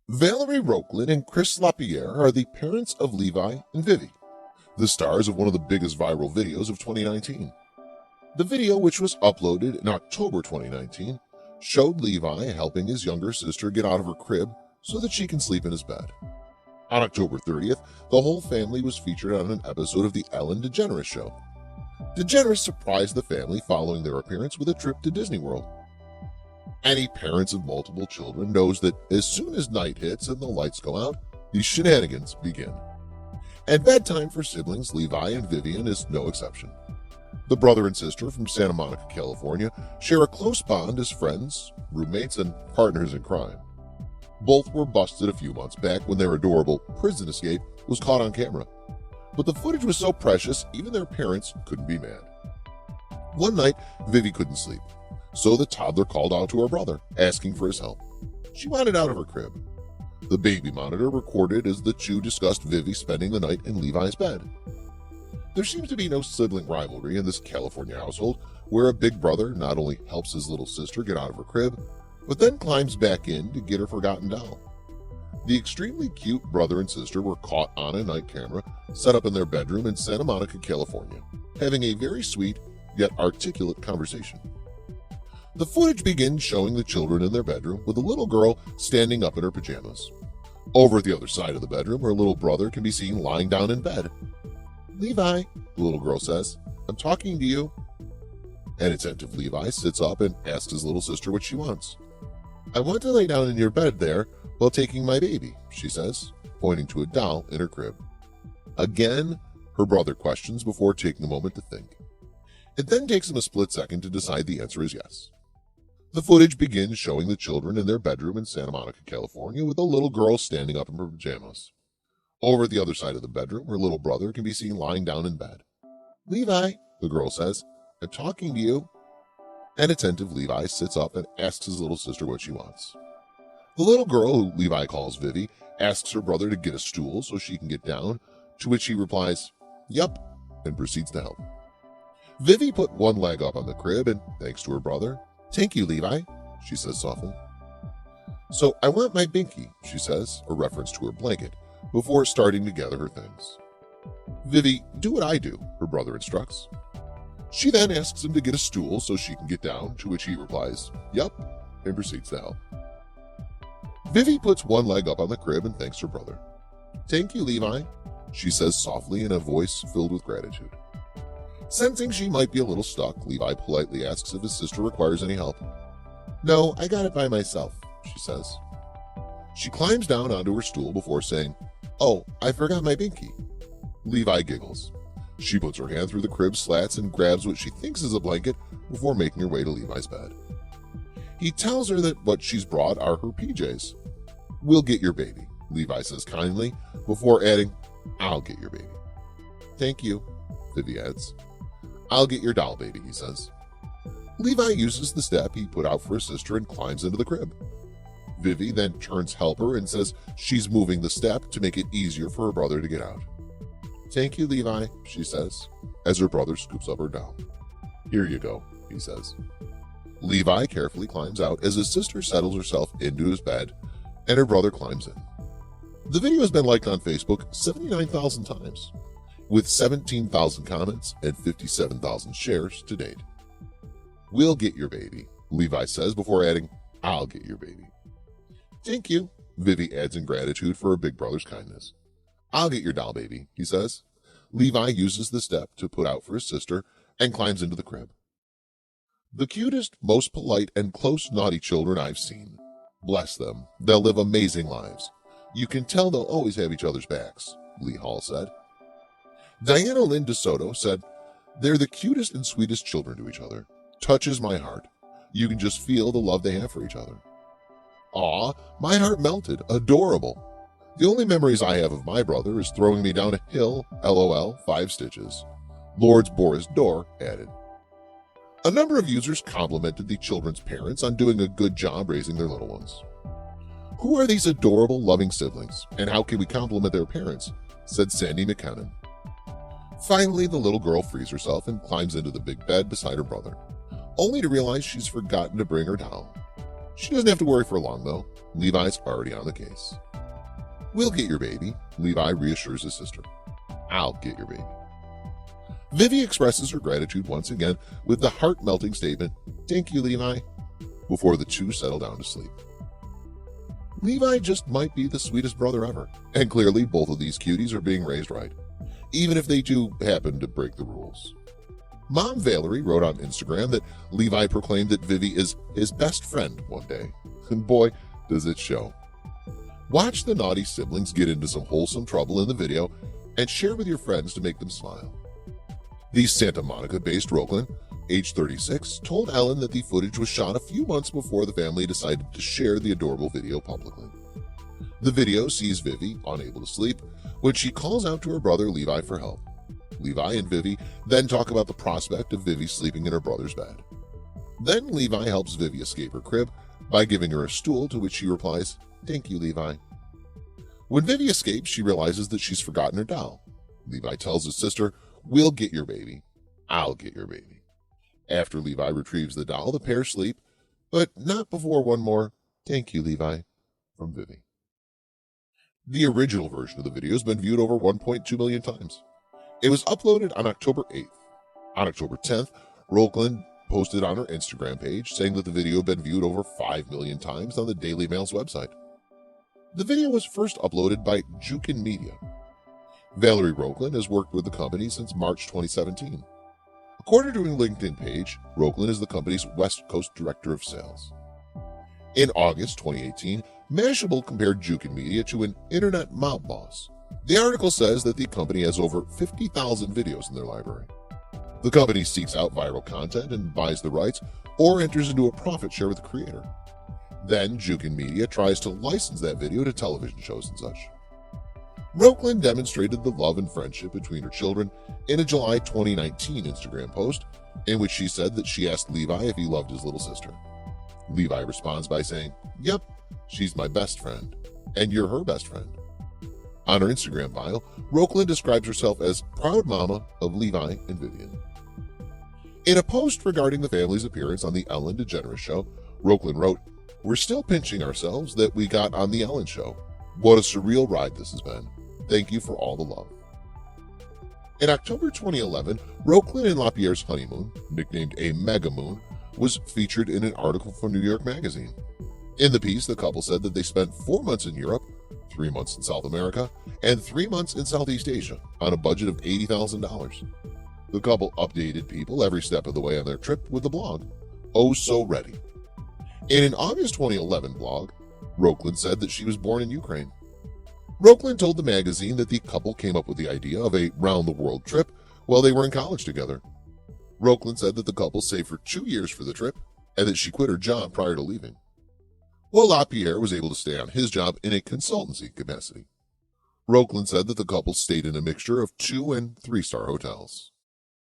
Valerie Roquelin and Chris Lapierre are the parents of Levi and Vivi, the stars of one of the biggest viral videos of 2019. The video, which was uploaded in October 2019, showed Levi helping his younger sister get out of her crib so that she can sleep in his bed. On October 30th, the whole family was featured on an episode of The Ellen DeGeneres Show. DeGeneres surprised the family following their appearance with a trip to Disney World. Any parents of multiple children knows that as soon as night hits and the lights go out, the shenanigans begin. And bedtime for siblings Levi and Vivian is no exception. The brother and sister from Santa Monica, California, share a close bond as friends, roommates, and partners in crime. Both were busted a few months back when their adorable prison escape was caught on camera. But the footage was so precious, even their parents couldn't be mad. One night, Vivi couldn't sleep, so the toddler called out to her brother, asking for his help. She wanted out of her crib. The baby monitor recorded as the two discussed Vivi spending the night in Levi's bed. There seems to be no sibling rivalry in this California household, where a big brother not only helps his little sister get out of her crib, but then climbs back in to get her forgotten doll. The extremely cute brother and sister were caught on a night camera set up in their bedroom in Santa Monica, California, having a very sweet yet articulate conversation. The footage begins showing the children in their bedroom with a little girl standing up in her pajamas. Over at the other side of the bedroom, her little brother can be seen lying down in bed. "Levi," the little girl says, "I'm talking to you." An attentive Levi sits up and asks his little sister what she wants. "I want to lay down in your bed there while taking my baby," she says, pointing to a doll in her crib. Again, her brother questions before taking a moment to think. It then takes him a split second to decide the answer is yes. The footage begins showing the children in their bedroom in Santa Monica, California, with a little girl standing up in her pajamas. Over at the other side of the bedroom, her little brother can be seen lying down in bed. "Levi," the girl says, "I'm talking to you." An attentive Levi sits up and asks his little sister what she wants. The little girl, who Levi calls Vivi, asks her brother to get a stool so she can get down, to which he replies, "Yup," and proceeds to help. Vivi put one leg up on the crib and, thanks to her brother, "Thank you, Levi," she says softly. "So I want my binky," she says, a reference to her blanket, before starting to gather her things. "Vivi, do what I do," her brother instructs. She then asks him to get a stool so she can get down, to which he replies, "Yup," and proceeds to help. Vivi puts one leg up on the crib and thanks her brother. "Thank you, Levi," she says softly in a voice filled with gratitude. Sensing she might be a little stuck, Levi politely asks if his sister requires any help. "No, I got it by myself," she says. She climbs down onto her stool before saying, "Oh, I forgot my binky." Levi giggles. She puts her hand through the crib slats and grabs what she thinks is a blanket before making her way to Levi's bed. He tells her that what she's brought are her PJs. "We'll get your baby," Levi says kindly, before adding, "I'll get your baby." "Thank you," Vivi adds. "I'll get your doll baby," he says. Levi uses the step he put out for his sister and climbs into the crib. Vivi then turns helper and says she's moving the step to make it easier for her brother to get out. "Thank you, Levi," she says, as her brother scoops up her doll. "Here you go," he says. Levi carefully climbs out as his sister settles herself into his bed, and her brother climbs in. The video has been liked on Facebook 79,000 times, with 17,000 comments and 57,000 shares to date. "We'll get your baby," Levi says before adding, "I'll get your baby." "Thank you," Vivi adds in gratitude for her big brother's kindness. "I'll get your doll baby," he says. Levi uses the step to put out for his sister and climbs into the crib. The cutest, most polite, and close naughty children I've seen. Bless them, they'll live amazing lives. You can tell they'll always have each other's backs, Lee Hall said. Diana Lynn DeSoto said, "They're the cutest and sweetest children to each other. Touches my heart. You can just feel the love they have for each other." "Aw, my heart melted. Adorable. The only memories I have of my brother is throwing me down a hill, LOL, 5 stitches. Lord's Boris Door added. A number of users complimented the children's parents on doing a good job raising their little ones. "Who are these adorable, loving siblings, and how can we compliment their parents?" said Sandy McKenna. Finally, the little girl frees herself and climbs into the big bed beside her brother, only to realize she's forgotten to bring her doll. She doesn't have to worry for long, though. Levi's already on the case. "We'll get your baby," Levi reassures his sister. "I'll get your baby." Vivi expresses her gratitude once again with the heart-melting statement, "Thank you, Levi," before the two settle down to sleep. Levi just might be the sweetest brother ever, and clearly both of these cuties are being raised right, even if they do happen to break the rules. Mom Valerie wrote on Instagram that Levi proclaimed that Vivi is his best friend one day, and boy, does it show. Watch the naughty siblings get into some wholesome trouble in the video and share with your friends to make them smile. The Santa Monica-based Roquelin, age 36, told Ellen that the footage was shot a few months before the family decided to share the adorable video publicly. The video sees Vivi, unable to sleep, when she calls out to her brother Levi for help. Levi and Vivi then talk about the prospect of Vivi sleeping in her brother's bed. Then Levi helps Vivi escape her crib by giving her a stool, to which she replies, "Thank you, Levi." When Vivi escapes, she realizes that she's forgotten her doll. Levi tells his sister, "We'll get your baby. I'll get your baby." After Levi retrieves the doll, the pair sleep, but not before one more "Thank you, Levi" from Vivi. The original version of the video has been viewed over 1.2 million times. It was uploaded on October 8th. On October 10th, Roquelin posted on her Instagram page saying that the video had been viewed over 5 million times on the Daily Mail's website. The video was first uploaded by Jukin Media. Valerie Roquelin has worked with the company since March 2017. According to her LinkedIn page, Roquelin is the company's West Coast Director of Sales. In August 2018, Mashable compared Jukin Media to an internet mob boss. The article says that the company has over 50,000 videos in their library. The company seeks out viral content and buys the rights or enters into a profit share with the creator. Then Jukin Media tries to license that video to television shows and such. Roquelin demonstrated the love and friendship between her children in a July 2019 Instagram post, in which she said that she asked Levi if he loved his little sister. Levi responds by saying, "Yep, she's my best friend, and you're her best friend." On her Instagram bio, Roquelin describes herself as proud mama of Levi and Vivian. In a post regarding the family's appearance on the Ellen DeGeneres Show, Roquelin wrote, "We're still pinching ourselves that we got on the Ellen Show. What a surreal ride this has been. Thank you for all the love." In October 2011, Roquelin and LaPierre's honeymoon, nicknamed a mega moon, was featured in an article from New York Magazine. In the piece, the couple said that they spent 4 months in Europe, 3 months in South America, and 3 months in Southeast Asia on a budget of $80,000. The couple updated people every step of the way on their trip with the blog, "Oh So Ready." In an August 2011 blog, Roquelin said that she was born in Ukraine. Roquelin told the magazine that the couple came up with the idea of a round-the-world trip while they were in college together. Roquelin said that the couple saved for 2 years for the trip and that she quit her job prior to leaving, while LaPierre was able to stay on his job in a consultancy capacity. Roquelin said that the couple stayed in a mixture of 2- and 3-star hotels.